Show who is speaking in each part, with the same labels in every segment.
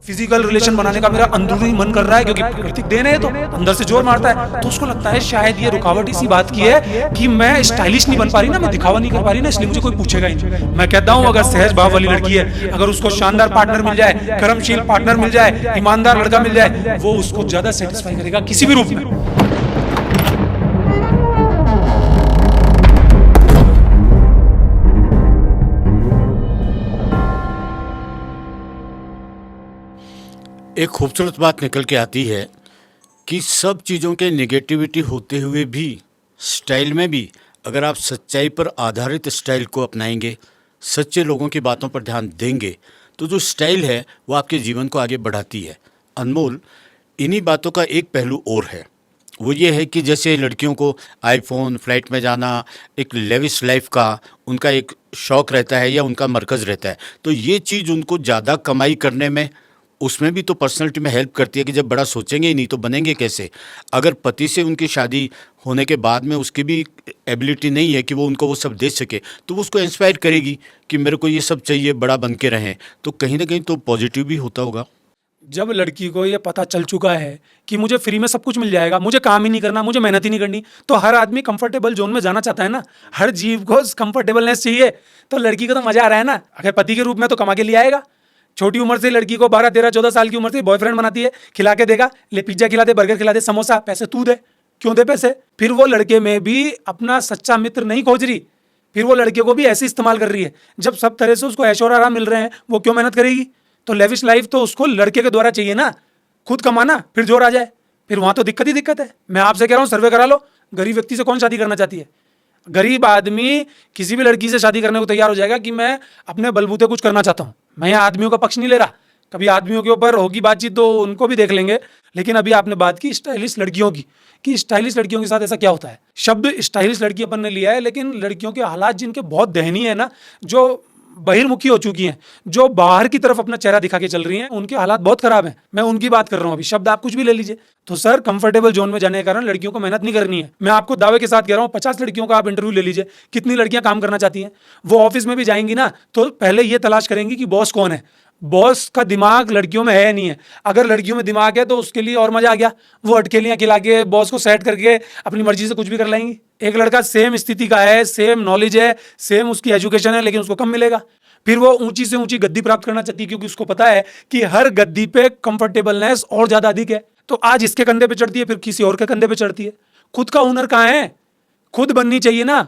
Speaker 1: Physical relation बनाने का मेरा अंदरूनी मन कर रहा है, क्योंकि प्राकृतिक देन है तो अंदर से जोर मारता है। तो उसको लगता है शायद ये रुकावट इसी बात की है कि मैं स्टाइलिश नहीं बन पा रही ना, मैं दिखावा नहीं कर पा रही ना, इसलिए मुझे कोई पूछेगा ही नहीं। मैं कहता हूं अगर सहज भाव वाली लड़की है, अगर उसको शानदार पार्टनर मिल जाए, कर्मशील पार्टनर मिल जाए, ईमानदार लड़का मिल जाए, वो उसको ज्यादा सेटिस्फाई करेगा किसी भी रूप में।
Speaker 2: एक खूबसूरत बात निकल के आती है कि सब चीज़ों के नेगेटिविटी होते हुए भी स्टाइल में भी अगर आप सच्चाई पर आधारित स्टाइल को अपनाएंगे, सच्चे लोगों की बातों पर ध्यान देंगे, तो जो स्टाइल है वो आपके जीवन को आगे बढ़ाती है। अनमोल, इन्हीं बातों का एक पहलू और है, वो ये है कि जैसे लड़कियों को आईफोन, फ्लाइट में जाना, एक लेविश लाइफ का उनका एक शौक़ रहता है या उनका मरकज़ रहता है, तो ये चीज़ उनको ज़्यादा कमाई करने में, उसमें भी तो पर्सनैलिटी में हेल्प करती है कि जब बड़ा सोचेंगे ही नहीं तो बनेंगे कैसे। अगर पति से उनकी शादी होने के बाद में उसकी भी एबिलिटी नहीं है कि वो उनको वो सब दे सके, तो वो उसको इंस्पायर करेगी कि मेरे को ये सब चाहिए, बड़ा बन के रहें, तो कहीं ना कहीं तो पॉजिटिव भी होता होगा।
Speaker 1: जब लड़की को ये पता चल चुका है कि मुझे फ्री में सब कुछ मिल जाएगा, मुझे काम ही नहीं करना, मुझे मेहनत ही नहीं करनी, तो हर आदमी कंफर्टेबल जोन में जाना चाहता है ना। हर जीव को कंफर्टेबलनेस चाहिए, तो लड़की को तो मजा आ रहा है ना। अगर पति के रूप में तो कमा के ले आएगा। छोटी उम्र से लड़की को 12, 13, 14 साल की उम्र से बॉयफ्रेंड बनाती है, खिला के देगा, ले पिज्जा खिला दे, बर्गर खिला दे, समोसा, पैसे तू दे, क्यों दे पैसे। फिर वो लड़के में भी अपना सच्चा मित्र नहीं खोज रही, फिर वो लड़के को भी ऐसे इस्तेमाल कर रही है। जब सब तरह से उसको ऐशो आराम मिल रहे हैं, वो क्यों मेहनत करेगी। तो लेविश लाइफ तो उसको लड़के के द्वारा चाहिए ना, खुद कमाना फिर जोर आ जाए, फिर वहां तो दिक्कत ही दिक्कत है। मैं आपसे कह रहा हूं सर्वे करा लो, गरीब व्यक्ति से कौन शादी करना चाहती है। गरीब आदमी किसी भी लड़की से शादी करने को तैयार हो जाएगा कि मैं अपने बलबूते कुछ करना चाहता हूं। मैं यहाँ आदमियों का पक्ष नहीं ले रहा, कभी आदमियों के ऊपर होगी बातचीत तो उनको भी देख लेंगे, लेकिन अभी आपने बात की स्टाइलिश लड़कियों की, कि स्टाइलिश लड़कियों के साथ ऐसा क्या होता है। शब्द स्टाइलिश लड़की अपन ने लिया है, लेकिन लड़कियों के हालात जिनके बहुत दयनीय है ना, जो बहिर्मुखी हो चुकी हैं, जो बाहर की तरफ अपना चेहरा दिखा के चल रही हैं, उनके हालात बहुत खराब हैं। मैं उनकी बात कर रहा हूं। अभी शब्द आप कुछ भी ले लीजिए। तो सर, कंफर्टेबल जोन में जाने के कारण लड़कियों को मेहनत नहीं करनी है। मैं आपको दावे के साथ कह रहा हूं, 50 लड़कियों का आप इंटरव्यू ले लीजिए, कितनी लड़कियां काम करना चाहती हैं। वो ऑफिस में भी जाएंगी ना, तो पहले ये तलाश करेंगी कि बॉस कौन है। बॉस का दिमाग लड़कियों में है नहीं है। अगर लड़कियों में दिमाग है तो उसके लिए और मजा आ गया, वो अटकेलियां खिला के बॉस को सेट करके अपनी मर्जी से कुछ भी कर लेंगी। एक लड़का सेम स्थिति का है, सेम नॉलेज है, सेम उसकी एजुकेशन है, लेकिन उसको कम मिलेगा। फिर वो ऊंची से ऊंची गद्दी प्राप्त करना चाहती है, क्योंकि उसको पता है कि हर गद्दी पे कंफर्टेबलनेस और ज्यादा अधिक है। तो आज इसके कंधे पे चढ़ती है, फिर किसी और के कंधे पे चढ़ती है। खुद का हुनर कहाँ है, खुद बननी चाहिए ना।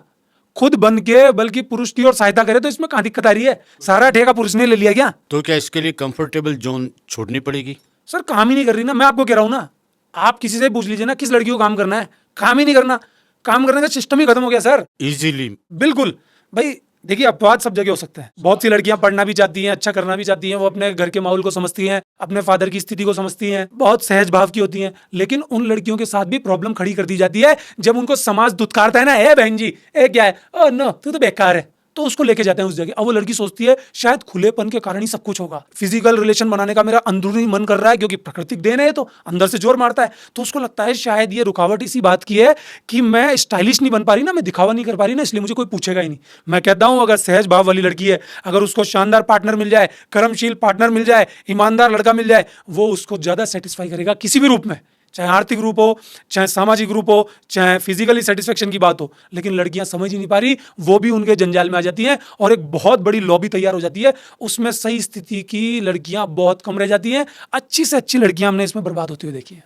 Speaker 1: खुद बन के बल्कि पुरुष की और सहायता करे, तो इसमें कहां दिक्कत आ रही है। सारा ठेका पुरुष ने ले लिया क्या।
Speaker 2: तो क्या इसके लिए कंफर्टेबल जोन छोड़नी पड़ेगी।
Speaker 1: सर, काम ही नहीं कर रही ना। मैं आपको कह रहा हूं ना, आप किसी से पूछ लीजिए ना, किस लड़की को काम करना है। काम ही नहीं करना, काम करने का सिस्टम ही खत्म हो गया सर,
Speaker 2: इजीली।
Speaker 1: बिल्कुल भाई। देखिए, अपवाद सब जगह हो सकते हैं। बहुत सी लड़कियां पढ़ना भी चाहती हैं, अच्छा करना भी चाहती हैं, वो अपने घर के माहौल को समझती हैं, अपने फादर की स्थिति को समझती हैं, बहुत सहज भाव की होती हैं। लेकिन उन लड़कियों के साथ भी प्रॉब्लम खड़ी कर दी जाती है जब उनको समाज दुत्कारता है ना, ए बहन जी, ए क्या है, ओ नो तू तो बेकार है, तो उसको लेके जाते हैं उस जगह। अब वो लड़की सोचती है शायद खुलेपन के कारण ही सब कुछ होगा। फिजिकल रिलेशन बनाने का मेरा अंदरूनी मन कर रहा है, क्योंकि प्राकृतिक देन है तो अंदर से जोर मारता है। तो उसको लगता है शायद ये रुकावट इसी बात की है कि मैं स्टाइलिश नहीं बन पा रही ना, मैं दिखावा नहीं कर पा रही ना, इसलिए मुझे कोई पूछेगा ही नहीं। मैं कहता हूं अगर सहज भाव वाली लड़की है, अगर उसको शानदार पार्टनर मिल जाए, कर्मशील पार्टनर मिल जाए, ईमानदार लड़का मिल जाए, वो उसको ज्यादा सेटिस्फाई करेगा किसी भी रूप में, चाहे आर्थिक रूप हो, चाहे सामाजिक रूप हो, चाहे फिजिकली सेटिस्फेक्शन की बात हो। लेकिन लड़कियां समझ ही नहीं पा रही, वो भी उनके जंजाल में आ जाती हैं और एक बहुत बड़ी लॉबी तैयार हो जाती है। उसमें सही स्थिति की लड़कियां बहुत कम रह जाती हैं। अच्छी से अच्छी लड़कियां हमने इसमें बर्बाद होती हुई देखी है।